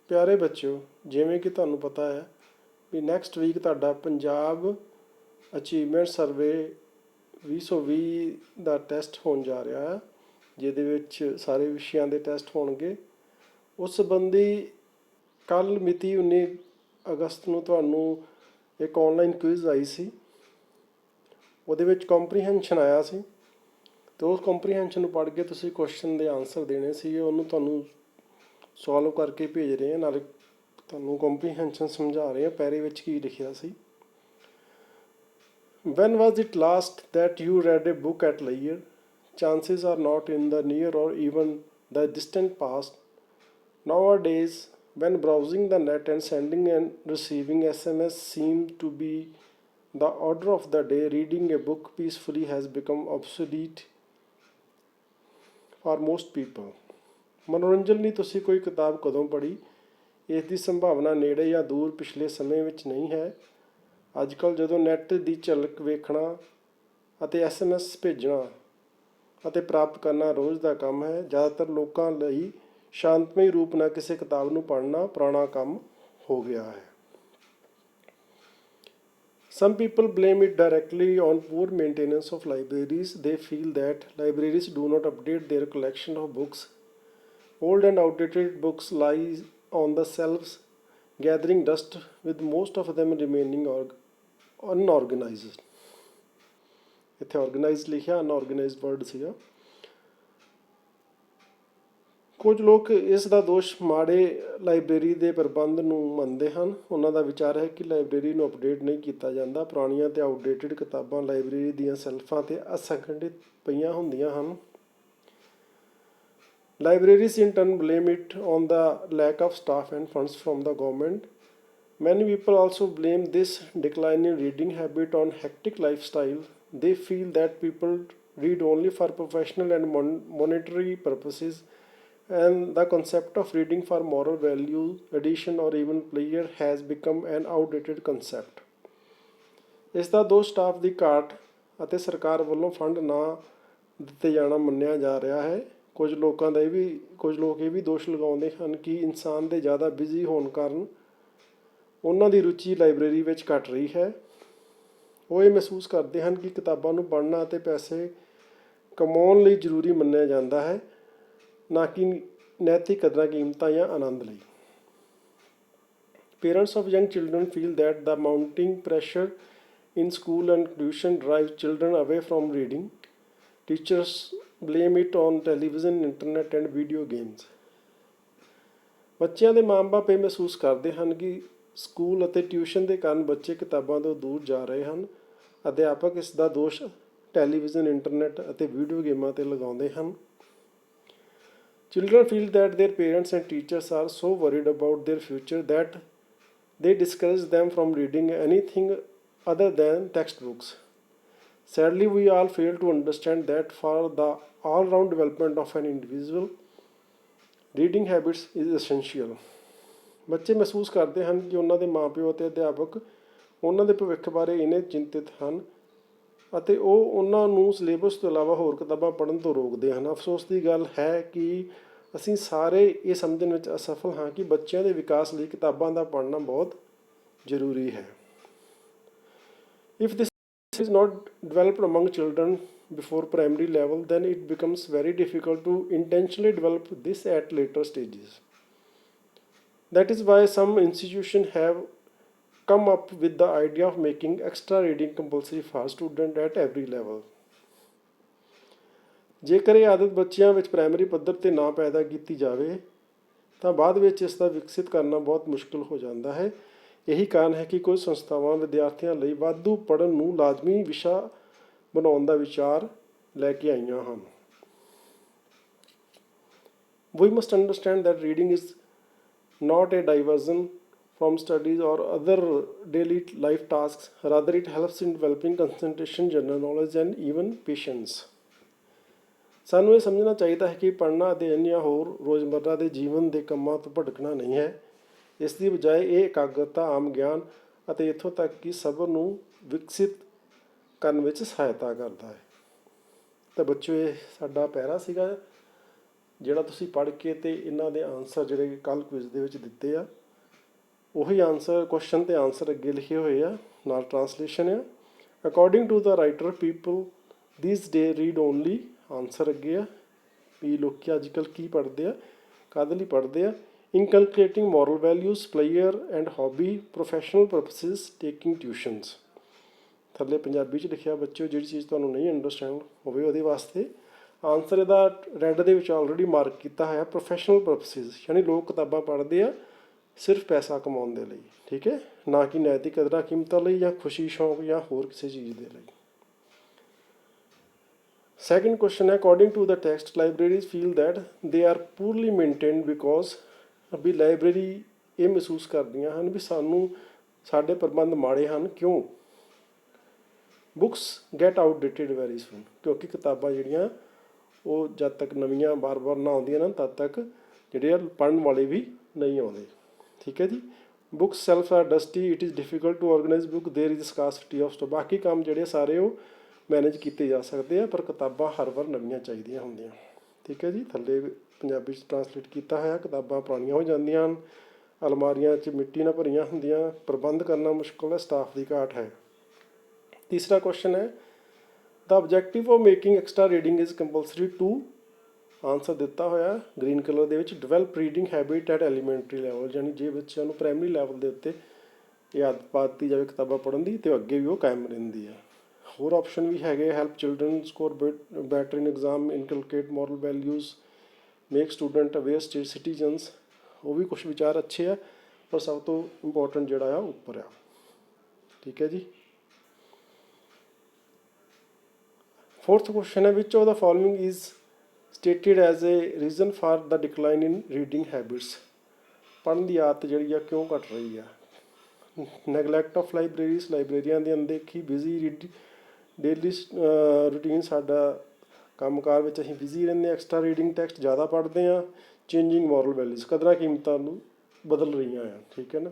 ਪਿਆਰੇ ਬੱਚਿਓ, ਜਿਵੇਂ ਕਿ ਤੁਹਾਨੂੰ ਪਤਾ ਹੈ ਵੀ ਨੈਕਸਟ ਵੀਕ ਤੁਹਾਡਾ ਪੰਜਾਬ ਅਚੀਵਮੈਂਟ ਸਰਵੇ 2020 ਦਾ ਟੈਸਟ ਹੋਣ ਜਾ ਰਿਹਾ ਹੈ, ਜਿਹਦੇ ਵਿੱਚ ਸਾਰੇ ਵਿਸ਼ਿਆਂ ਦੇ ਟੈਸਟ ਹੋਣਗੇ। ਉਸ ਸੰਬੰਧੀ ਕੱਲ੍ਹ ਮਿਤੀ 19 ਅਗਸਤ ਨੂੰ ਤੁਹਾਨੂੰ ਇੱਕ ਔਨਲਾਈਨ ਕੁਇਜ਼ ਆਈ ਸੀ। ਉਹਦੇ ਵਿੱਚ ਕੰਪਰੀਹੈਂਸ਼ਨ ਆਇਆ ਸੀ ਅਤੇ ਉਸ ਕੰਪਰੀਹੈਂਸ਼ਨ ਨੂੰ ਪੜ੍ਹ ਕੇ ਤੁਸੀਂ ਕੁਐਸਚਨ ਦੇ ਆਨਸਰ ਦੇਣੇ ਸੀ। ਉਹਨੂੰ ਤੁਹਾਨੂੰ ਸੋਲਵ ਕਰਕੇ ਭੇਜ ਰਹੇ ਹਾਂ, ਨਾਲੇ ਤੁਹਾਨੂੰ ਕੰਪਰੀਹੈਂਸ਼ਨ ਸਮਝਾ ਰਹੇ ਹਾਂ ਪੈਰੇ ਵਿੱਚ ਕੀ ਲਿਖਿਆ ਸੀ। When was it last that you read a book at leisure? Chances are not in the near or even the distant past. Nowadays, when browsing the net and sending and receiving SMS seem to be the order of the day, reading a book peacefully has become obsolete for most people. ਮਨੋਰੰਜਨ ਲਈ ਤੁਸੀਂ ਕੋਈ ਕਿਤਾਬ ਕਦੋਂ ਪੜ੍ਹੀ, ਇਸ ਦੀ ਸੰਭਾਵਨਾ ਨੇੜੇ ਜਾਂ ਦੂਰ ਪਿਛਲੇ ਸਮੇਂ ਵਿੱਚ ਨਹੀਂ ਹੈ। ਅੱਜ ਕੱਲ੍ਹ ਜਦੋਂ ਨੈੱਟ ਦੀ ਝਲਕ ਵੇਖਣਾ ਅਤੇ SMS ਭੇਜਣਾ ਅਤੇ ਪ੍ਰਾਪਤ ਕਰਨਾ ਰੋਜ਼ ਦਾ ਕੰਮ ਹੈ, ਜ਼ਿਆਦਾਤਰ ਲੋਕਾਂ ਲਈ ਸ਼ਾਂਤਮਈ ਰੂਪ ਨਾਲ ਕਿਸੇ ਕਿਤਾਬ ਨੂੰ ਪੜ੍ਹਨਾ ਪੁਰਾਣਾ ਕੰਮ ਹੋ ਗਿਆ ਹੈ। Some people blame it directly on poor maintenance of libraries. They feel that libraries do not update their collection of books. Old and outdated books lie on the shelves, gathering dust, with most of them remaining unorganized. ਇੱਥੇ organized ਲਿਖਿਆ, unorganized word ਸੀਗਾ। ਕੁਝ ਲੋਕ ਇਸ ਦਾ ਦੋਸ਼ ਮਾੜੇ library ਦੇ ਪ੍ਰਬੰਧ ਨੂੰ ਮੰਨਦੇ ਹਨ। ਉਹਨਾਂ ਦਾ ਵਿਚਾਰ ਹੈ ਕਿ ਲਾਇਬ੍ਰੇਰੀ ਨੂੰ ਅਪਡੇਟ ਨਹੀਂ ਕੀਤਾ ਜਾਂਦਾ। ਪੁਰਾਣੀਆਂ ਅਤੇ ਆਊਟਡੇਟਿਡ ਕਿਤਾਬਾਂ ਲਾਇਬ੍ਰੇਰੀ ਦੀਆਂ ਸੈਲਫਾਂ 'ਤੇ ਅਸੰਗਠਿਤ ਪਈਆਂ ਹੁੰਦੀਆਂ ਹਨ। Libraries in turn blame it on the lack of staff and funds from the government. Many people also blame this decline in reading habit on hectic lifestyle. They feel that people read only for professional and monetary purposes, and the concept of reading for moral value, addition, or even pleasure has become an outdated concept. ਇਸ ਦਾ ਦੋਸ਼ staff ਦੀ ਘਾਟ ਅਤੇ ਸਰਕਾਰ ਵੱਲੋਂ fund ਨਾ ਦਿੱਤੇ ਜਾਣਾ ਮੰਨਿਆ ਜਾ ਰਿਹਾ ਹੈ। ਕੁਝ ਲੋਕ ਇਹ ਵੀ ਦੋਸ਼ ਲਗਾਉਂਦੇ ਹਨ ਕਿ ਇਨਸਾਨ ਦੇ ਜ਼ਿਆਦਾ ਬਿਜ਼ੀ ਹੋਣ ਕਾਰਨ ਉਹਨਾਂ ਦੀ ਰੁਚੀ ਲਾਇਬ੍ਰੇਰੀ ਵਿੱਚ ਘਟ ਰਹੀ ਹੈ। ਉਹ ਇਹ ਮਹਿਸੂਸ ਕਰਦੇ ਹਨ ਕਿ ਕਿਤਾਬਾਂ ਨੂੰ ਪੜ੍ਹਨਾ ਅਤੇ ਪੈਸੇ ਕਮਾਉਣ ਲਈ ਜ਼ਰੂਰੀ ਮੰਨਿਆ ਜਾਂਦਾ ਹੈ, ਨਾ ਕਿ ਨੈਤਿਕ ਕਦਰਾਂ ਕੀਮਤਾਂ ਜਾਂ ਆਨੰਦ ਲਈ। Parents of young children feel that the mounting pressure in school and tuition drives children away from reading. Teachers blame it on television, internet and video games. ਬੱਚਿਆਂ ਦੇ ਮਾਂ-ਬਾਪ ਇਹ ਮਹਿਸੂਸ ਕਰਦੇ ਹਨ ਕਿ ਸਕੂਲ ਅਤੇ ਟਿਊਸ਼ਨ ਦੇ ਕਾਰਨ ਬੱਚੇ ਕਿਤਾਬਾਂ ਤੋਂ ਦੂਰ ਜਾ ਰਹੇ ਹਨ। ਅਧਿਆਪਕ ਇਸ ਦਾ ਦੋਸ਼ ਟੈਲੀਵਿਜ਼ਨ, ਇੰਟਰਨੈਟ ਅਤੇ ਵੀਡੀਓ ਗੇਮਾਂ 'ਤੇ ਲਗਾਉਂਦੇ ਹਨ। Children feel that their parents and teachers are so worried about their future that they discourage them from reading anything other than textbooks. Sadly, we all fail to understand that for the all-round development of an individual, reading habits is essential. ਬੱਚੇ ਮਹਿਸੂਸ ਕਰਦੇ ਹਨ ਕਿ ਉਹਨਾਂ ਦੇ ਮਾਂ-ਪਿਓ ਅਤੇ ਅਧਿਆਪਕ ਉਹਨਾਂ ਦੇ ਭਵਿੱਖ ਬਾਰੇ ਇੰਨੇ ਚਿੰਤਿਤ ਹਨ ਅਤੇ ਉਹ ਉਹਨਾਂ ਨੂੰ ਸਿਲੇਬਸ ਤੋਂ ਇਲਾਵਾ ਹੋਰ ਕਿਤਾਬਾਂ ਪੜ੍ਹਨ ਤੋਂ ਰੋਕਦੇ ਹਨ। ਅਫਸੋਸ ਦੀ ਗੱਲ ਹੈ ਕਿ ਅਸੀਂ ਸਾਰੇ ਇਹ ਸਮਝਣ ਵਿੱਚ ਅਸਫਲ ਹਾਂ ਕਿ ਬੱਚਿਆਂ ਦੇ ਵਿਕਾਸ ਲਈ ਕਿਤਾਬਾਂ ਦਾ ਪੜ੍ਹਨਾ ਬਹੁਤ ਜ਼ਰੂਰੀ ਹੈ। If this is not developed among children before primary level, then it becomes very difficult to intentionally develop this at later stages. That is why some institutions have come up with the idea of making extra reading compulsory for students at every level. ਜੇਕਰ ਇਹ ਆਦਤ ਬੱਚਿਆਂ ਵਿੱਚ primary ਪੱਧਰ 'ਤੇ ਨਾ ਪੈਦਾ ਕੀਤੀ ਜਾਵੇ ਤਾਂ ਬਾਅਦ ਵਿੱਚ ਇਸ ਦਾ ਵਿਕਸਿਤ ਕਰਨਾ ਬਹੁਤ ਮੁਸ਼ਕਿਲ ਹੋ ਜਾਂਦਾ ਹੈ। ਇਹੀ ਕਾਰਨ ਹੈ ਕਿ ਕੁਝ ਸੰਸਥਾਵਾਂ ਵਿਦਿਆਰਥੀਆਂ ਲਈ ਵਾਧੂ ਪੜ੍ਹਨ ਨੂੰ ਲਾਜ਼ਮੀ ਵਿਸ਼ਾ ਬਣਾਉਣ ਦਾ ਵਿਚਾਰ ਲੈ ਕੇ ਆਈਆਂ ਹਨ। We must understand that reading is not a diversion from studies or other daily life tasks. Rather, it helps in developing concentration, general knowledge, and even patience. ਸਾਨੂੰ ਇਹ ਸਮਝਣਾ ਚਾਹੀਦਾ ਹੈ ਕਿ ਪੜ੍ਹਨਾ ਅਧਿਐਨ ਜਾਂ ਹੋਰ ਰੋਜ਼ਮਰਰਾ ਦੇ ਜੀਵਨ ਦੇ ਕੰਮਾਂ ਤੋਂ ਭਟਕਣਾ ਨਹੀਂ ਹੈ। ਇਸ ਦੀ ਬਜਾਏ ਇਹ ਇਕਾਗਰਤਾ, ਆਮ ਗਿਆਨ ਅਤੇ ਇੱਥੋਂ ਤੱਕ ਕਿ ਸਬਰ ਨੂੰ ਵਿਕਸਿਤ ਕਰਨ ਵਿੱਚ ਸਹਾਇਤਾ ਕਰਦਾ ਹੈ। ਤਾਂ ਬੱਚਿਓ, ਇਹ ਸਾਡਾ ਪੈਰਾ ਸੀਗਾ ਜਿਹੜਾ ਤੁਸੀਂ ਪੜ੍ਹ ਕੇ ਤੇ ਇਹਨਾਂ ਦੇ ਆਨਸਰ ਜਿਹੜੇ ਕੱਲ੍ਹ ਕੁਇਜ਼ ਦੇ ਵਿੱਚ ਦਿੱਤੇ ਆ, ਉਹੀ ਆਨਸਰ, ਕੁਐਸਚਨ ਤੇ ਆਨਸਰ ਅੱਗੇ ਲਿਖੇ ਹੋਏ ਆ, ਨਾਲ ਟਰਾਂਸਲੇਸ਼ਨ ਆ। According to the writer people this day read only, answer ਅੱਗੇ ਆ ਵੀ ਲੋਕੀ ਅੱਜ ਕੱਲ੍ਹ ਕੀ ਪੜ੍ਹਦੇ ਆ, ਕਾਹਦੇ ਲਈ ਪੜ੍ਹਦੇ ਆ। Inculcating moral values, player and hobby, professional purposes, taking tuitions. ਥੱਲੇ ਪੰਜਾਬੀ 'ਚ ਲਿਖਿਆ ਬੱਚਿਓ, ਜਿਹੜੀ ਚੀਜ਼ ਤੁਹਾਨੂੰ ਨਹੀਂ ਅੰਡਰਸਟੈਂਡ ਹੋਵੇ ਉਹਦੇ ਵਾਸਤੇ ਆਨਸਰ ਇਹਦਾ ਰੈੱਡ ਦੇ ਵਿੱਚ ਆਲਰੇਡੀ ਮਾਰਕ ਕੀਤਾ ਹੋਇਆ, ਪ੍ਰੋਫੈਸ਼ਨਲ ਪਰਪਸਿਸ, ਯਾਨੀ ਲੋਕ ਕਿਤਾਬਾਂ ਪੜ੍ਹਦੇ ਆ ਸਿਰਫ ਪੈਸਾ ਕਮਾਉਣ ਦੇ ਲਈ, ਠੀਕ ਹੈ, ਨਾ ਕਿ ਨੈਤਿਕ ਕਦਰਾਂ ਕੀਮਤਾਂ ਲਈ ਜਾਂ ਖੁਸ਼ੀ ਸ਼ੌਂਕ ਜਾਂ ਹੋਰ ਕਿਸੇ ਚੀਜ਼ ਦੇ ਲਈ। ਸੈਕਿੰਡ ਕੁਐਸਚਨ ਹੈ, according to the text libraries feel that they are poorly maintained because, ਵੀ ਲਾਇਬ੍ਰੇਰੀ ਇਹ ਮਹਿਸੂਸ ਕਰਦੀਆਂ ਹਨ ਵੀ ਸਾਡੇ ਪ੍ਰਬੰਧ ਮਾੜੇ ਹਨ, ਕਿਉਂ। ਬੁੱਕਸ ਗੈਟ ਆਊਟਡੇਟਿਡ ਵੈਰੀ ਸੂਨ, ਕਿਉਂਕਿ ਕਿਤਾਬਾਂ ਜਿਹੜੀਆਂ ਉਹ ਜਦ ਤੱਕ ਨਵੀਆਂ ਬਾਰ-ਬਾਰ ਨਾ ਆਉਂਦੀਆਂ ਨਾ ਤਦ ਤੱਕ ਜਿਹੜੇ ਆ ਪੜ੍ਹਨ ਵਾਲੇ ਵੀ ਨਹੀਂ ਆਉਂਦੇ, ਠੀਕ ਹੈ ਜੀ। Books shelf are dusty, it is difficult to organise book, there is scarcity of stock. ਬਾਕੀ ਕੰਮ ਜਿਹੜੇ ਸਾਰੇ ਉਹ ਮੈਨੇਜ ਕੀਤੇ ਜਾ ਸਕਦੇ ਆ, ਪਰ ਕਿਤਾਬਾਂ ਹਰ ਵਾਰ ਨਵੀਆਂ ਚਾਹੀਦੀਆਂ ਹੁੰਦੀਆਂ, ਠੀਕ ਹੈ ਜੀ। ਥੱਲੇ ਪੰਜਾਬੀ 'ਚ ਟਰਾਂਸਲੇਟ ਕੀਤਾ ਹੋਇਆ, ਕਿਤਾਬਾਂ ਪੁਰਾਣੀਆਂ ਹੋ ਜਾਂਦੀਆਂ ਹਨ, ਅਲਮਾਰੀਆਂ 'ਚ ਮਿੱਟੀ ਨਾਲ ਭਰੀਆਂ ਹੁੰਦੀਆਂ, ਪ੍ਰਬੰਧ ਕਰਨਾ ਮੁਸ਼ਕਿਲ ਹੈ, ਸਟਾਫ ਦੀ ਘਾਟ ਹੈ। ਤੀਸਰਾ ਕੁਐਸਚਨ ਹੈ, the objective of making extra reading is compulsory to, answer ਦਿੱਤਾ ਹੋਇਆ ਗ੍ਰੀਨ ਕਲਰ ਦੇ ਵਿੱਚ, develop reading habit at elementary level, ਯਾਨੀ ਜੇ ਬੱਚਿਆਂ ਨੂੰ ਪ੍ਰਾਇਮਰੀ ਲੈਵਲ ਦੇ ਉੱਤੇ ਇਹ ਆਦਤ ਪਾ ਦਿੱਤੀ ਜਾਵੇ ਕਿਤਾਬਾਂ ਪੜ੍ਹਨ ਦੀ, ਅਤੇ ਅੱਗੇ ਵੀ ਉਹ ਕਾਇਮ ਰਹਿੰਦੀ ਆ। ਹੋਰ ਆਪਸ਼ਨ ਵੀ ਹੈਗੇ, help children score better in exam, inculcate moral values, make student aware citizens. ਉਹ ਵੀ ਕੁਛ ਵਿਚਾਰ ਅੱਛੇ ਆ, ਪਰ ਸਭ ਤੋਂ ਇੰਪੋਰਟੈਂਟ ਜਿਹੜਾ ਆ ਉੱਪਰ ਆ, ਠੀਕ ਹੈ ਜੀ। ਫੋਰਥ ਕੁਐਸਚਨ ਹੈ, which of the following is stated as a reason for the decline in reading habits, ਪੜ੍ਹਨ ਦੀ ਆਦਤ ਜਿਹੜੀ ਆ ਕਿਉਂ ਘਟ ਰਹੀ ਆ। ਨੈਗਲੈਕਟ ਆਫ ਲਾਇਬ੍ਰੇਰੀਜ਼, ਲਾਇਬ੍ਰੇਰੀਆਂ ਦੀ ਅਣਦੇਖੀ, ਬਿਜ਼ੀ ਡੇਲੀ ਰੂਟੀਨ, ਸਾਡਾ ਕੰਮਕਾਰ ਵਿੱਚ ਅਸੀਂ ਬਿਜ਼ੀ ਰਹਿੰਦੇ ਹਾਂ, ਐਕਸਟਰਾ ਰੀਡਿੰਗ ਟੈਕਸਟ ਜ਼ਿਆਦਾ ਪੜ੍ਹਦੇ ਹਾਂ, ਚੇਂਜਿੰਗ ਮੋਰਲ ਵੈਲਿਊਜ਼, ਕਦਰਾਂ ਕੀਮਤਾਂ ਨੂੰ ਬਦਲ ਰਹੀਆਂ ਆ, ਠੀਕ ਹੈ ਨਾ।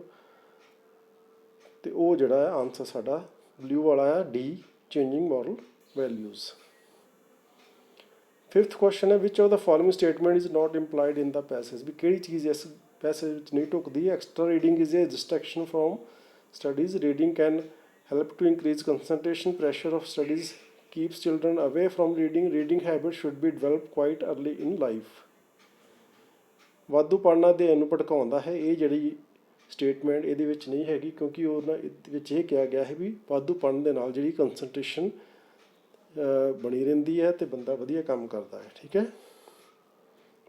ਅਤੇ ਉਹ ਜਿਹੜਾ ਹੈ ਆਨਸਰ ਸਾਡਾ ਬਲਿਊ ਵਾਲਾ ਆ, D, changing moral values. Fifth question ਹੈ, which of the following statement is not implied in the passage, ਵੀ ਕਿਹੜੀ ਚੀਜ਼ ਇਸ ਪੈਸੇਜ ਵਿੱਚ ਨਹੀਂ ਢੁਕਦੀ। Extra reading is a distraction from studies, reading can help to increase concentration, pressure of studies keeps children away from reading, reading habits should be developed quite early in life। ਵਾਧੂ ਪੜ੍ਹਨਾ ਅਧਿਐਨ ਨੂੰ ਭਟਕਾਉਂਦਾ ਹੈ, ਇਹ ਜਿਹੜੀ ਸਟੇਟਮੈਂਟ ਇਹਦੇ ਵਿੱਚ ਨਹੀਂ ਹੈਗੀ, ਕਿਉਂਕਿ ਉਹਨਾਂ ਇਹਦੇ ਵਿੱਚ ਇਹ ਕਿਹਾ ਗਿਆ ਹੈ ਵੀ ਵਾਧੂ ਪੜ੍ਹਨ ਦੇ ਨਾਲ ਜਿਹੜੀ ਕੰਸਨਟ੍ਰੇਸ਼ਨ ਬਣੀ ਰਹਿੰਦੀ ਹੈ ਅਤੇ ਬੰਦਾ ਵਧੀਆ ਕੰਮ ਕਰਦਾ ਹੈ, ਠੀਕ ਹੈ।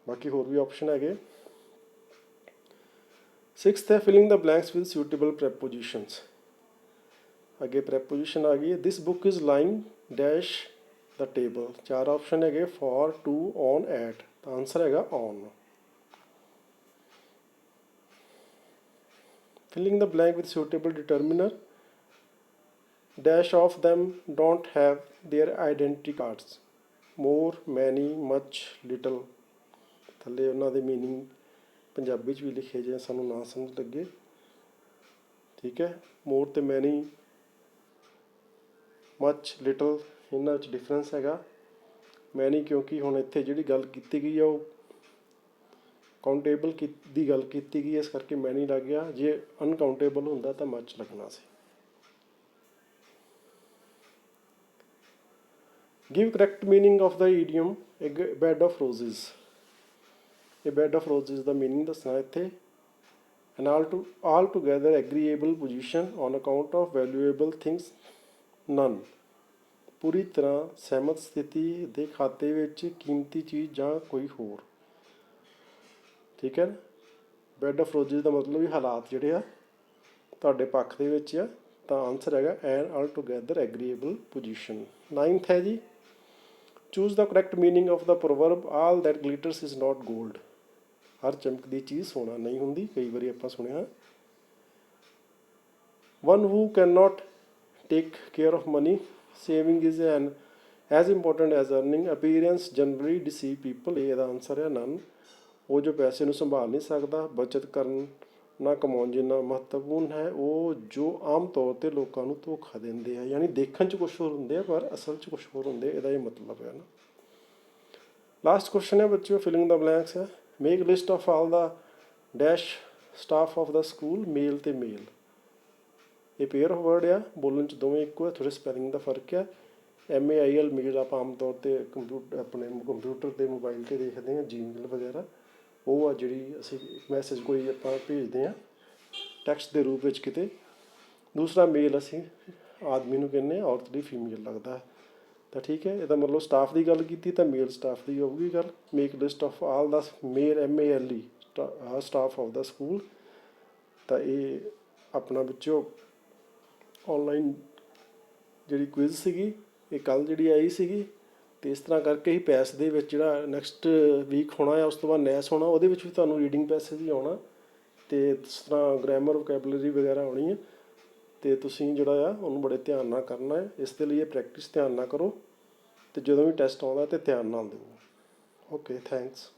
ਬਾਕੀ ਹੋਰ ਵੀ ਆਪਸ਼ਨ ਹੈਗੇ। ਸਿਕਸਥ ਹੈ, filling the blanks with suitable prepositions. ਅੱਗੇ ਪ੍ਰੈਪੋਜੀਸ਼ਨ ਆ ਗਈ ਹੈ, this book is lying dash the table. ਚਾਰ ਆਪਸ਼ਨ ਹੈਗੇ, ਫॉर, ਟੂ, ਔਨ, ਐਟ, ਤਾਂ ਆਨਸਰ ਹੈਗਾ on. Filling the blank with suitable determiner, dash of them don't have their identity cards, more, many, much, little। ਥੱਲੇ ਉਹਨਾਂ ਦੇ meaning Punjabi 'ਚ ਵੀ ਲਿਖੇ ਜੇ ਸਾਨੂੰ ਨਾ ਸਮਝ ਲੱਗੇ, ਠੀਕ ਹੈ। ਮੋਰ ਅਤੇ ਮੈਨੀ, ਮੱਚ, ਲਿਟਲ, ਇਹਨਾਂ ਵਿੱਚ ਡਿਫਰੈਂਸ ਹੈਗਾ। ਮੈਨੀ ਕਿਉਂਕਿ ਹੁਣ ਇੱਥੇ ਜਿਹੜੀ ਗੱਲ ਕੀਤੀ ਗਈ ਆ ਉਹ ਕਾਊਂਟੇਬਲ ਦੀ ਗੱਲ ਕੀਤੀ ਗਈ, ਇਸ ਕਰਕੇ ਮੈਨੀ ਲੱਗ ਗਿਆ, ਜੇ ਅਨਕਾਊਂਟੇਬਲ ਹੁੰਦਾ ਤਾਂ ਮੱਚ ਲੱਗਣਾ ਸੀ। Give correct meaning of the idiom a bed of roses। A bed of roses the meaning ਦੱਸਣਾ ਇੱਥੇ। An altogether agreeable position on account of valuable things, none। ਪੂਰੀ ਤਰ੍ਹਾਂ ਸਹਿਮਤ ਸਥਿਤੀ ਦੇ ਖਾਤੇ ਵਿੱਚ ਕੀਮਤੀ ਚੀਜ਼ ਜਾਂ ਕੋਈ ਹੋਰ, ਠੀਕ ਹੈ। ਬੈਡ ਆਫ ਰੋਜ਼ਿਸ ਦਾ ਮਤਲਬ ਵੀ ਹਾਲਾਤ ਜਿਹੜੇ ਆ ਤੁਹਾਡੇ ਪੱਖ ਦੇ ਵਿੱਚ ਆ, ਤਾਂ ਆਨਸਰ ਹੈਗਾ an altogether agreeable position. Ninth ਹੈ ਜੀ, choose the correct meaning of the proverb, all that glitters is not gold. ਹਰ ਚਮਕਦੀ ਚੀਜ਼ ਸੋਨਾ ਨਹੀਂ ਹੁੰਦੀ, ਕਈ ਵਾਰੀ ਆਪਾਂ ਸੁਣਿਆ। One who can not take care of money, saving is an as important as earning, appearance generally deceive people. ਇਹਦਾ ਆਨਸਰ ਹੈ ਨਨ। ਉਹ ਜੋ ਪੈਸੇ ਨੂੰ ਸੰਭਾਲ ਨਹੀਂ ਸਕਦਾ, ਬੱਚਤ ਕਰਨ ਨਾ ਕਮਾਉਣ ਜਿੰਨਾ ਮਹੱਤਵਪੂਰਨ ਹੈ, ਉਹ ਜੋ ਆਮ ਤੌਰ 'ਤੇ ਲੋਕਾਂ ਨੂੰ ਧੋਖਾ ਦਿੰਦੇ ਆ, ਯਾਨੀ ਦੇਖਣ 'ਚ ਕੁਛ ਹੋਰ ਹੁੰਦੇ ਆ ਪਰ ਅਸਲ 'ਚ ਕੁਛ ਹੋਰ ਹੁੰਦੇ, ਇਹਦਾ ਇਹ ਮਤਲਬ ਹੈ ਨਾ। लास्ट क्वेश्चन है बच्चों, फिलिंग द ब्लैंक्स है। Make list of all the dash staff of the school male ਤੇ ਮੇਲ। ਇਹ ਪੇਅਰ ਆਫ ਵਰਡ ਆ, ਬੋਲਣ 'ਚ ਦੋਵੇਂ ਇੱਕੋ ਹੈ, ਥੋੜ੍ਹੇ ਸਪੈਲਿੰਗ ਦਾ ਫਰਕ ਆ। MEIL ਮੇਲ ਆਪਾਂ ਆਮ ਤੌਰ 'ਤੇ ਆਪਣੇ ਕੰਪਿਊਟਰ 'ਤੇ ਮੋਬਾਈਲ 'ਤੇ ਦੇਖਦੇ ਹਾਂ, ਜੀਮੇਲ ਵਗੈਰਾ। ਉਹ ਆ ਜਿਹੜੀ ਅਸੀਂ ਮੈਸੇਜ ਕੋਈ ਆਪਾਂ ਭੇਜਦੇ ਹਾਂ ਟੈਕਸਟ ਦੇ ਰੂਪ ਵਿੱਚ ਕਿਤੇ। ਦੂਸਰਾ ਮੇਲ ਅਸੀਂ ਆਦਮੀ ਨੂੰ ਕਹਿੰਦੇ ਹਾਂ, ਔਰਤ ਲਈ ਫੀਮੇਲ ਲੱਗਦਾ। ਤਾਂ ਠੀਕ ਹੈ, ਇਹਦਾ ਮਤਲਬ ਸਟਾਫ ਦੀ ਗੱਲ ਕੀਤੀ ਤਾਂ ਮੇਲ ਸਟਾਫ ਦੀ ਹੋਊਗੀ ਗੱਲ। Make list of all the male MALE staff of the school. ਤਾਂ ਇਹ ਆਪਣਾ ਵਿੱਚੋਂ ਔਨਲਾਈਨ ਜਿਹੜੀ ਕੁਇਜ਼ ਸੀਗੀ, ਇਹ ਕੱਲ੍ਹ ਜਿਹੜੀ ਆਈ ਸੀਗੀ। ਅਤੇ ਇਸ ਤਰ੍ਹਾਂ ਕਰਕੇ ਹੀ ਪੈਸ ਦੇ ਵਿੱਚ ਜਿਹੜਾ ਨੈਕਸਟ ਵੀਕ ਹੋਣਾ ਆ, ਉਸ ਤੋਂ ਬਾਅਦ ਨੈਸ ਹੋਣਾ, ਉਹਦੇ ਵਿੱਚ ਵੀ ਤੁਹਾਨੂੰ ਰੀਡਿੰਗ ਪੈਸੇਜ ਹੀ ਆਉਣਾ ਅਤੇ ਇਸ ਤਰ੍ਹਾਂ ਗ੍ਰਾਮਰ ਵੋਕੈਬਲਰੀ ਵਗੈਰਾ ਆਉਣੀ ਹੈ। ਅਤੇ ਤੁਸੀਂ ਜਿਹੜਾ ਆ ਉਹਨੂੰ ਬੜੇ ਧਿਆਨ ਨਾਲ ਕਰਨਾ ਹੈ। ਇਸ ਦੇ ਲਈ ਇਹ ਪ੍ਰੈਕਟਿਸ ਧਿਆਨ ਨਾਲ ਕਰੋ ਅਤੇ ਜਦੋਂ ਵੀ ਟੈਸਟ ਆਉਂਦਾ ਤਾਂ ਧਿਆਨ ਨਾਲ ਦਿਓ। Okay, thanks.